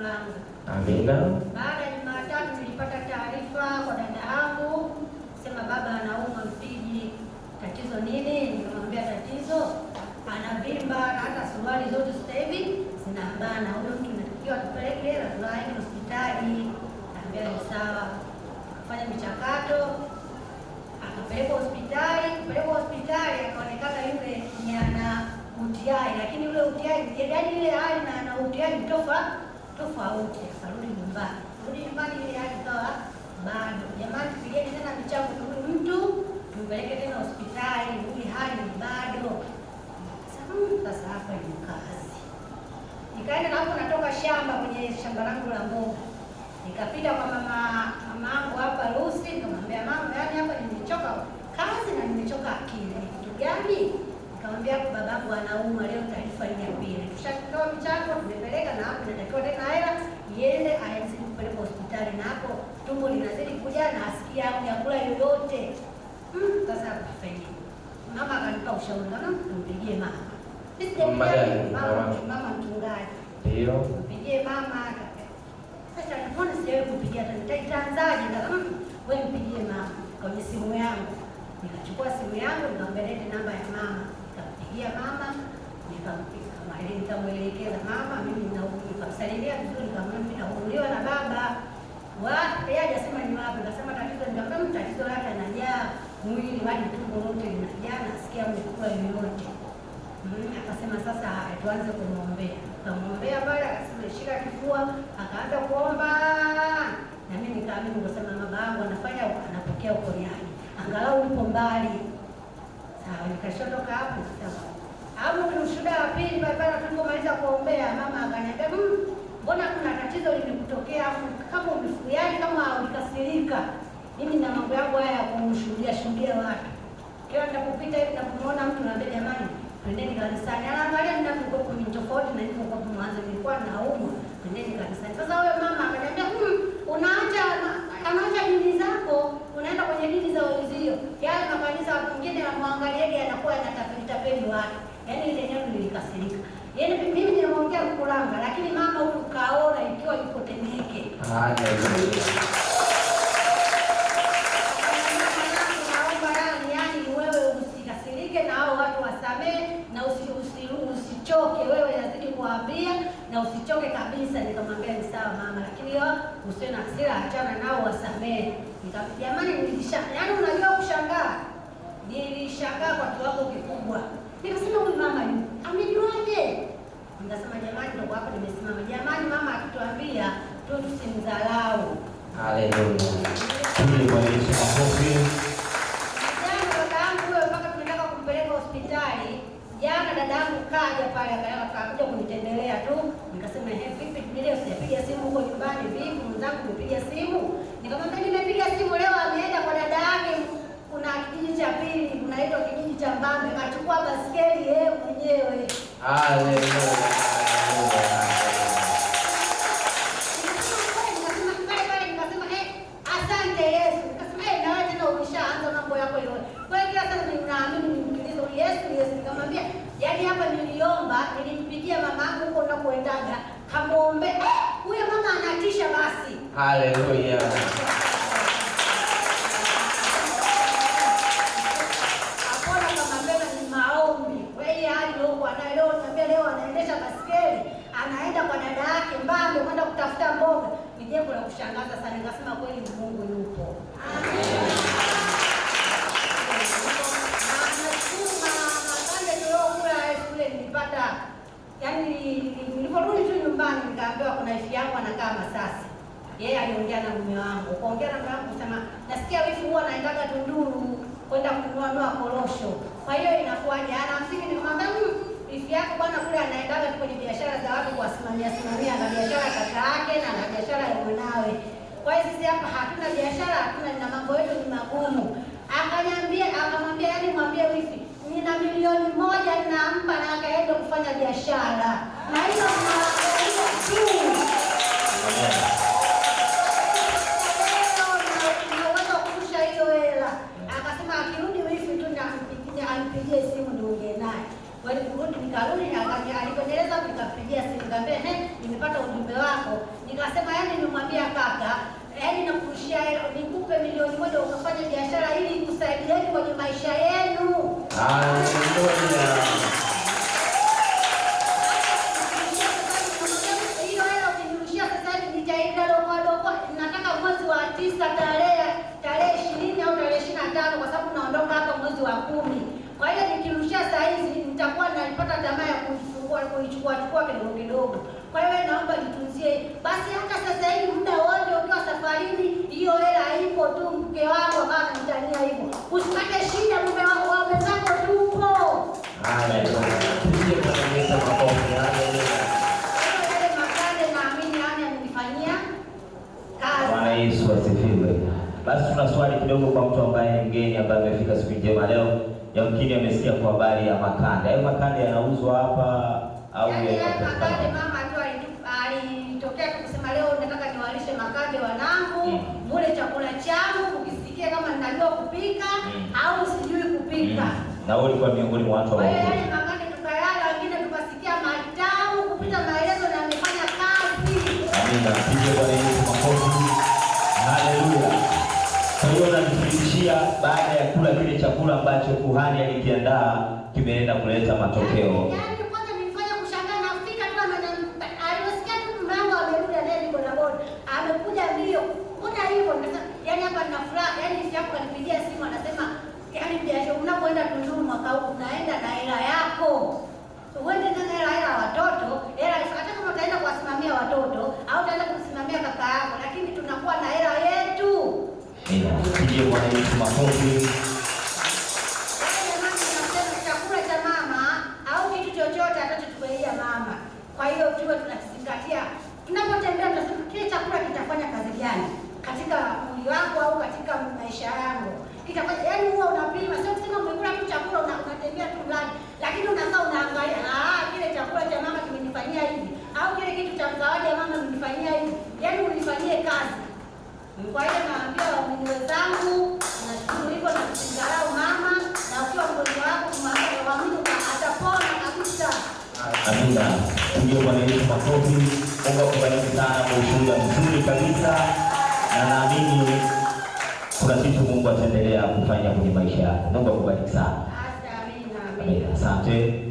langu. Amina. Baada ya Jumatatu nilipata taarifa kwa dada yangu sema baba anaumwa Mpiji. Tatizo nini? Nikamwambia tatizo anavimba na hata suruali zote sasa hivi zinabana. Huyo mtu anatakiwa tupeleke lazima hospitali. Nikamwambia ni sawa. Akafanya michakato, akapeleka hospitali. Kupeleka hospitali akaonekana yule ni ana UTI, lakini yule UTI yaani ile hali na ana UTI tofauti. Akarudi nyumbani. Rudi nyumbani ile hali ikawa bado. Jamani, tupigeni tena michango huyu mtu tumpeleke tena hospitali, huyu hali ni bado. Sasa hapa ni kazi. Nikaenda na hapo natoka shamba kwenye shamba langu la mboga. Nikapita kwa mamangu hapa Lucy, nikamwambia mama, yaani hapa nimechoka kazi na nimechoka akili. Ni kitu gani? Nikamwambia babangu anaumwa leo, taarifa ni ya pili. Tushatoa michango, tumepeleka na hapo natakiwa tena hela iende aanze kupeleka hospitali na hapo tumbo linazidi kuja na asikia chakula yoyote. Sasa kufanya. Mama akanipa ushauri kama tumpigie mama. Mama mchungaji. Ndio. Mpigie mama. Sasa mbona sijawahi kupigia tena? Nitaanzaje? Kama wewe mpigie mama kwenye simu yangu. Nikachukua simu yangu nikamwambia namba ya mama. Nikampigia mama, nikamwelekeza mama mimi naumwa. Nikamsalimia vizuri, nikamwambia mimi naumwa na baba. Yeye hajasema ni wapi. Nikasema tatizo nikamwambia tatizo lake anajaa mwili hadi tumbo lote linajaa na asikia mkula yoyote. Akasema sasa tuanze kumwombea. Tukamwombea pale, akasema shika kifua, akaanza kuomba. Na mimi nikaamini kusema baba yangu anafanya anapokea uponyaji. Angalau upo mbali. Sawa, nikashotoka hapo sasa. Hapo ni ushuhuda wa pili pale tulipomaliza kuombea, mama akaniambia, mbona kuna tatizo limekutokea kama umefuyaji kama ulikasirika. Mimi na mambo yangu haya ya kumshuhudia watu. Kila ninapopita hivi na kumuona mtu naambia jamani, twendeni kanisani. Anaangalia ninapokuwa kwenye tofauti na nilipokuwa mwanzo nilikuwa naumwa. Twendeni kanisani. Sasa wewe mama akaniambia, anaacha dini zako, unaenda kwenye dini za wenzio. Yale makanisa mengine yanamwangaliaje anakuwa anatapeli watu. Yaani ile neno nilikasirika. Yaani mimi ninamwongea Mkuranga, lakini mama huyu kaona ikiwa yuko Temeke. Haleluya. Na usichoke wewe, lazima kuambia na usichoke kabisa. Nikamwambia ni sawa mama, lakini wewe usiwe na hasira, achana nao, wasamee. Nikamwambia jamani, yaani unajua kushangaa, nilishangaa kwa kiwango kikubwa. Nikasema huyu mama amejuaje? Nikasema jamani, ndio hapo nimesimama. Jamani, mama akituambia tu tusimdharau. Haleluya. Ni mwisho makofi. Jana dadangu kaja pale akakuja kunitembelea tu. Nikasema vipi leo sijapiga simu huko nyumbani, vipi mwenzangu umepiga simu? Nikamwambia nimepiga simu leo, ameenda kwa dada yake kuna kijiji cha pili, kunaitwa kijiji cha Mbambe, akachukua baskeli yeye mwenyewe. Haleluya. Nikasema asante Yesu. Nikasema na wewe tena umeshaanza mambo yako yote. Kwa hiyo sasa ninaamini nimkilizo Yesu. Nikamwambia yaani hapa niliomba, nilimpigia mama yangu huko na kuendaga, kamuombe huyo mama anatisha basi. Haleluya. Hakuna kama mbele ni maombi. Wewe hali huko anaelewa, niambia leo anaendesha baskeli, anaenda kwa dada yake Mbambe kwenda kutafuta mboga. Ni jambo la kushangaza sana. Nikasema kweli Mungu yupo. Amen. Yaani niliporudi tu nyumbani nikaambiwa kuna ifi yangu anakaa Masasi. Yeye aliongea na mume wangu. Kuongea na mume wangu kusema nasikia wifi huwa anaendaga Tunduru kwenda kununua korosho. Kwa hiyo inakuwaje? Anamsiki nikamwambia wifi yako bwana kule anaendaga kwenye biashara za watu kuwasimamia na biashara kaka yake na biashara ya mwanawe. Kwa hiyo sisi hapa hatuna biashara, hatuna na mambo yetu ni magumu. Akamwambia yaani mwambie wifi nina milioni 1 nampa na akaenda kufanya biashara. Na hiyo tunaangalia tu. Naweza kurusha hiyo hela. Akasema akirudi wifi tu nikampigie simu niongee naye. Kwa hiyo kurudi nikarudi alipoendeleza nikapigia simu nikamwambia nimepata ujumbe wako. Nikasema yani nimwambia kaka, yani nakurushia nikupe milioni moja ukafanya biashara ili kusaidieni kwenye maisha yenu. Haleluya. Hiyo hela ukinirushia sasa hivi nitaenda dogo. Nataka mwezi wa 9 tarehe 20 au tarehe 25 kwa sababu naondoka hapa mwezi wa 10. Kwa hiyo nikirushia saa hizi nitakuwa nalipata tamaa ya kuichukua kidogo. Kwa hiyo naomba nitunzie. Basi hata sasa hivi muda wote ukiwa safarini, hiyo hela ipo tu, mke wangu kama nitania hivyo. Usipate shida, mume wangu wenzako tupo. Haleluya. Tuje kuonyesha makofi. Haleluya. Yale makande naamini yani amenifanyia kazi. Bwana Yesu asifiwe. Basi tuna swali kidogo kwa mtu ambaye ni mgeni ambaye amefika siku njema leo. Yamkini amesikia kwa habari ya makande. Hayo makande yanauzwa hapa au makande mama tu alitokea tu kusema leo nataka niwalishe makande wanangu, mule chakula changu, ukisikia kama ninajua kupika au sijui kupika. Na wewe ulikuwa miongoni mwa watu ambao yale makande tukayala, wengine tukasikia matamu kupita maelezo na amefanya kazi. Amina. Pige Bwana Yesu makofi. Haleluya. Kwa hiyo natufikishia baada ya kula kile chakula ambacho kuhani alikiandaa kimeenda kuleta matokeo. Yaani kwanza nilifanya kushangaa na Afrika tu alisikia tu mama amerudi ndani bodaboda. Amekuja mbio. Mbona hivyo? Yaani hapa nina furaha. Yaani si hapo kanipigia simu anasema yaani biashara unapoenda Tunduru mwaka huu unaenda na hela yako. So uende na hela ya watoto, hela hata kama utaenda kuwasimamia watoto au utaenda kusimamia kaka yako, lakini tunakuwa na hela yetu. Pige Bwana Yesu makofi. Chakula cha mama au kitu chochote atachotufanyia mama. Kwa hiyo tuwe tunazingatia tunapotembea, tunasema kile chakula kitafanya kazi gani katika mwili wako au katika maisha yako. Kitafanya yani huwa unapima, sio kusema umekula tu chakula unatembea tu ndani, lakini unakaa unaangalia kile chakula cha mama kimenifanyia hivi au kile kitu cha zawadi ya mama kimenifanyia hivi. Yaani unifanyie kazi. Kwa hiyo naambia waumini wenzangu, nashukuru hivyo na kusingarau mama, na ukiwa mgonjwa wako kumwambia waamini atapona kabisa. Amina. Pige Bwana Yesu makofi. Mungu akubariki sana kwa ushuhuda mzuri kabisa. Na naamini kuna kitu Mungu ataendelea kufanya kwenye maisha yako. Mungu akubariki sana. Amina. Asante.